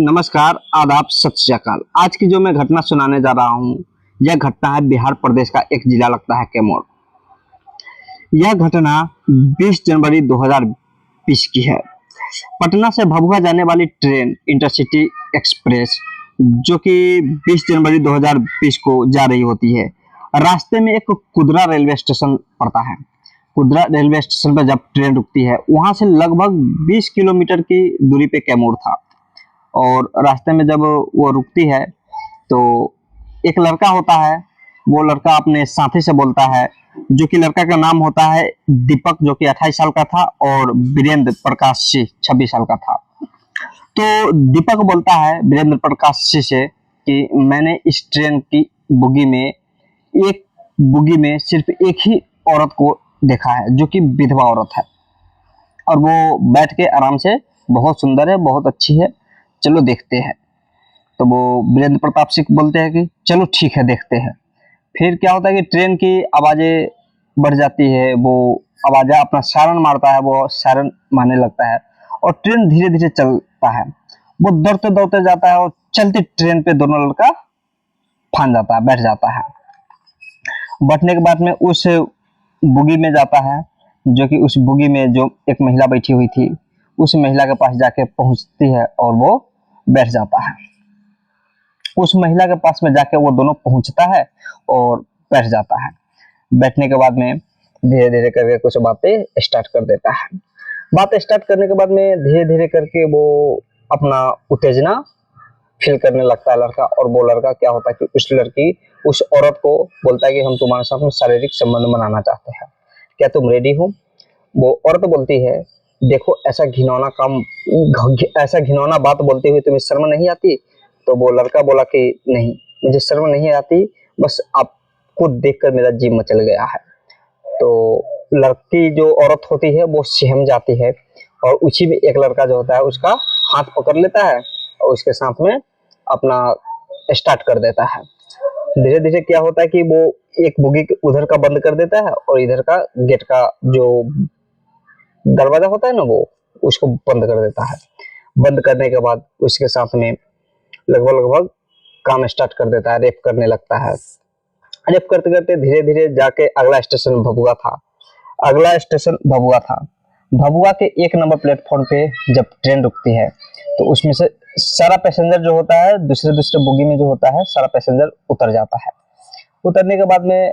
नमस्कार, आदाब, सत श्री अकाल। आज की जो मैं घटना सुनाने जा रहा हूँ, यह घटना है बिहार प्रदेश का एक जिला लगता है कैमूर। यह घटना 20 जनवरी 2020 की है। पटना से भभुआ जाने वाली ट्रेन इंटरसिटी एक्सप्रेस जो कि 20 जनवरी 2020 को जा रही होती है। रास्ते में एक कुदरा रेलवे स्टेशन पड़ता है। कुदरा रेलवे स्टेशन पर जब ट्रेन रुकती है, वहां से लगभग 20 किलोमीटर की दूरी पे कैमूर था। और रास्ते में जब वो रुकती है तो एक लड़का होता है। वो लड़का अपने साथी से बोलता है, जो कि लड़का का नाम होता है दीपक, जो कि 28 साल का था, और वीरेंद्र प्रकाश सिंह 26 साल का था। तो दीपक बोलता है वीरेंद्र प्रकाश सिंह से कि मैंने इस ट्रेन की बुगी में सिर्फ एक ही औरत को देखा है, जो कि विधवा औरत है, और वो बैठ के आराम से बहुत सुंदर है, बहुत अच्छी है, चलो देखते हैं। तो वो वीरेंद्र प्रताप सिंह बोलते हैं कि चलो ठीक है, देखते हैं। फिर क्या होता है कि ट्रेन की आवाजें बढ़ जाती है। वो आवाज़ अपना सायरन मारता है, वो सायरन मारने लगता है, और ट्रेन धीरे धीरे चलता है। वो दौड़ते दौड़ते जाता है, और चलती ट्रेन पे दोनों लड़का फान जाता है, बैठ जाता है। बैठने के बाद में उस बुगी में जाता है, जो कि उस बुगी में जो एक महिला बैठी हुई थी, उस महिला के पास जाके पहुंचती है, और वो बैठ जाता है। उस महिला के पास में जाके वो दोनों पहुंचता है और बैठ जाता है। बैठने के बाद में धीरे धीरे करके कुछ बातें स्टार्ट कर देता है। बातें स्टार्ट करने के बाद में धीरे धीरे करके वो अपना उत्तेजना फील करने लगता है लड़का। और वो लड़का क्या होता है कि उस औरत को बोलता है कि हम तुम्हारे साथ में शारीरिक संबंध बनाना चाहते हैं, क्या तुम रेडी हो? वो औरत बोलती है, देखो ऐसा घिनौना बात बोलते हुए तुम्हें शर्म नहीं आती? तो वो लड़का बोला कि नहीं, मुझे शर्म नहीं आती, बस आपको देखकर मेरा जी मचल गया है। तो लड़की जो औरत होती है वो सहम जाती है, और उसी में एक लड़का जो होता है उसका हाथ पकड़ लेता है, और उसके साथ में अपना स्टार्ट कर देता है। धीरे धीरे क्या होता है कि वो एक बोगी उधर का बंद कर देता है, और इधर का गेट का जो दरवाजा होता है ना, वो उसको बंद कर देता है। बंद करने के बाद उसके साथ में लगभग काम स्टार्ट कर देता है, रेप करने लगता है। रेप करते करते धीरे धीरे जाके अगला स्टेशन भभुआ था। भभुआ के 1 नंबर प्लेटफॉर्म पे जब ट्रेन रुकती है, तो उसमें से सारा पैसेंजर जो होता है, दूसरे दूसरे बोगी में जो होता है, सारा पैसेंजर उतर जाता है। उतरने के बाद में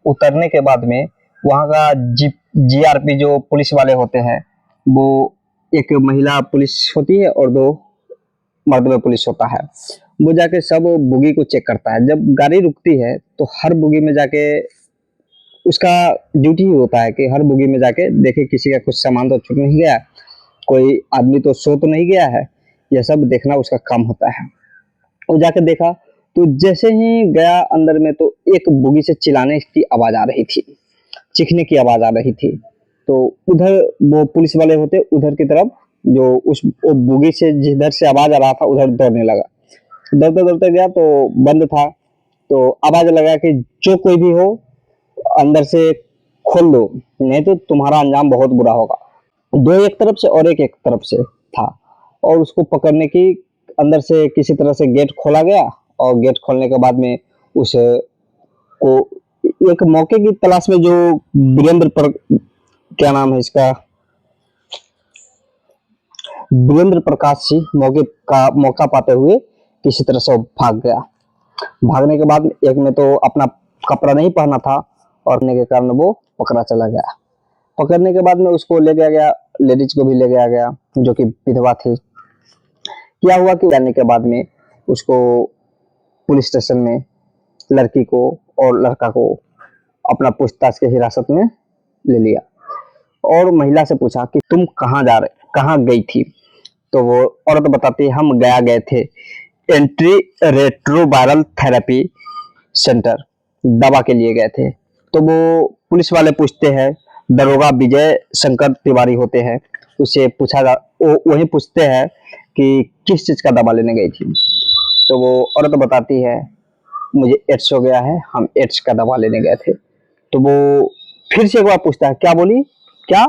उतरने के बाद में वहाँ का जीआरपी जो पुलिस वाले होते हैं, वो एक महिला पुलिस होती है और 2 मर्द पुलिस होता है। वो जाके सब बोगी को चेक करता है। जब गाड़ी रुकती है तो हर बोगी में जाके उसका ड्यूटी ही होता है कि हर बोगी में जाके देखे किसी का कुछ सामान तो छूट नहीं गया, कोई आदमी तो सो तो नहीं गया है, यह सब देखना उसका काम होता है। वो जाके देखा, तो जैसे ही गया अंदर में, तो एक बोगी से चिल्लाने की आवाज आ रही थी, चीखने की आवाज आ रही थी। तो उधर वो पुलिस वाले होते, उधर की तरफ जो वो बोगी से जिधर से आवाज आ रहा था उधर दौड़ने लगा। दौड़ते दौड़ते गया तो बंद था। तो आवाज लगा कि जो कोई भी हो अंदर से खोल दो, नहीं तो तुम्हारा अंजाम बहुत बुरा होगा। 2 एक तरफ से और एक तरफ से था, और उसको पकड़ने की अंदर से किसी तरह से गेट खोला गया। और गेट खोलने के बाद में उस को एक मौके की तलाश में जो क्या नाम है इसका, वीरेंद्र प्रकाश सिंह मौका पाते हुए किसी तरह से भाग गया। भागने के बाद एक में तो अपना कपड़ा नहीं पहना था, और के कारण वो पकड़ा चला गया। पकड़ने के बाद में उसको ले गया, लेडीज को भी ले गया जो कि विधवा थी। क्या हुआ कि जाने के बाद में उसको पुलिस स्टेशन में लड़की को और लड़का को अपना पूछताछ के हिरासत में ले लिया, और महिला से पूछा कि तुम कहाँ गई थी? तो वो औरत बताती है, हम गए थे एंट्री रेट्रोवायरल थेरेपी सेंटर, दवा के लिए गए थे। तो वो पुलिस वाले पूछते हैं, दरोगा विजय शंकर तिवारी होते हैं, उससे वही पूछते हैं कि किस चीज का दवा लेने गई थी। तो वो औरत बताती है, मुझे एड्स हो गया है, हम एड्स का दवा लेने गए थे। तो वो फिर से एक बार पूछता है, क्या बोली, क्या?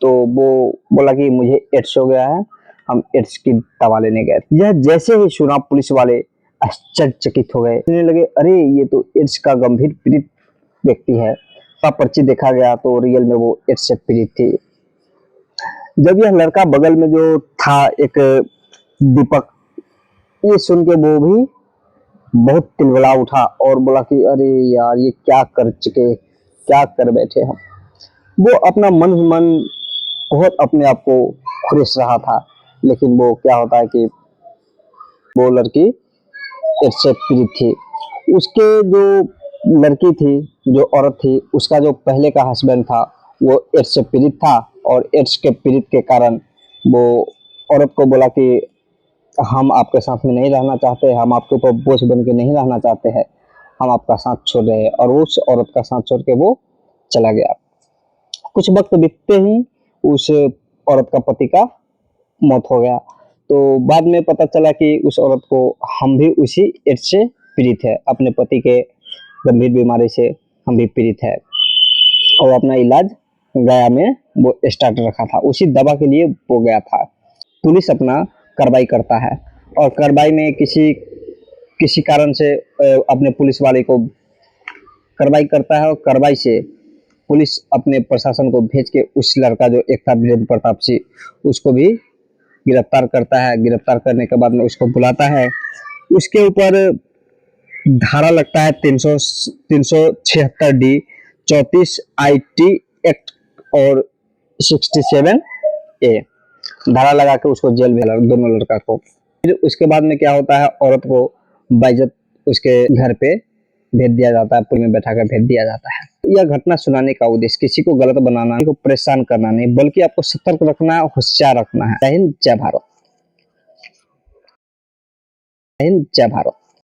तो वो बोला कि मुझे एड्स हो गया है, हम एड्स की दवा लेने गए। यह जैसे ही सुना पुलिस वाले आश्चर्यचकित हो गए, कहने लगे अरे ये तो एड्स का गंभीर पीड़ित व्यक्ति है। पर्ची देखा गया तो रियल में वो एड्स से पीड़ित थी। जब यह लड़का बगल में जो था एक दीपक, ये सुन के वो भी बहुत तिलमिला उठा और बोला कि अरे यार ये क्या कर चुके, क्या कर बैठे हम। वो अपना मन ही मन बहुत अपने आप को खुश रहा था, लेकिन वो क्या होता है कि वो लड़की इससे पीड़ित थी। उसके जो लड़की थी, जो औरत थी, उसका जो पहले का हस्बैंड था वो एड्स से पीड़ित था और एड्स के पीड़ित के कारण वो औरत को बोला कि हम आपके साथ में नहीं रहना चाहते, हम आपके ऊपर बोझ बन के नहीं रहना चाहते हैं, हम आपका साथ छोड़ रहे हैं। और उस औरत का साथ छोड़ के वो चला गया। कुछ वक्त बीतते ही उस औरत का पति का मौत हो गया। तो बाद में पता चला कि उस औरत को हम भी उसी एड्स से पीड़ित है, अपने पति के गंभीर बीमारी से हम भी पीड़ित है। और अपना इलाज गया में वो स्टार्ट रखा था, उसी दवा के लिए वो गया था। पुलिस अपना कार्रवाई करता है और कार्रवाई में किसी कारण से अपने पुलिस वाले को कार्रवाई करता है और कार्रवाई से पुलिस अपने प्रशासन को भेज के उस लड़का जो एक था वीरेंद्र प्रताप सिंह, उसको भी गिरफ्तार करता है। गिरफ्तार करने के बाद में उसको बुलाता है। उसके ऊपर धारा लगता है 376D, 34 IT एक्ट और 67A धारा लगा के उसको जेल भेजा दोनों लड़का को। फिर उसके बाद में क्या होता है, औरत को बाइज्जत उसके घर पे भेज दिया जाता है, पुल में बैठा कर भेज दिया जाता है। यह घटना सुनाने का उद्देश्य किसी को गलत बनाना, किसी को परेशान करना नहीं, बल्कि आपको सतर्क रखना, होशियार रखना है। जय हिंद, जय भारत। जय हिंद, जय भारत।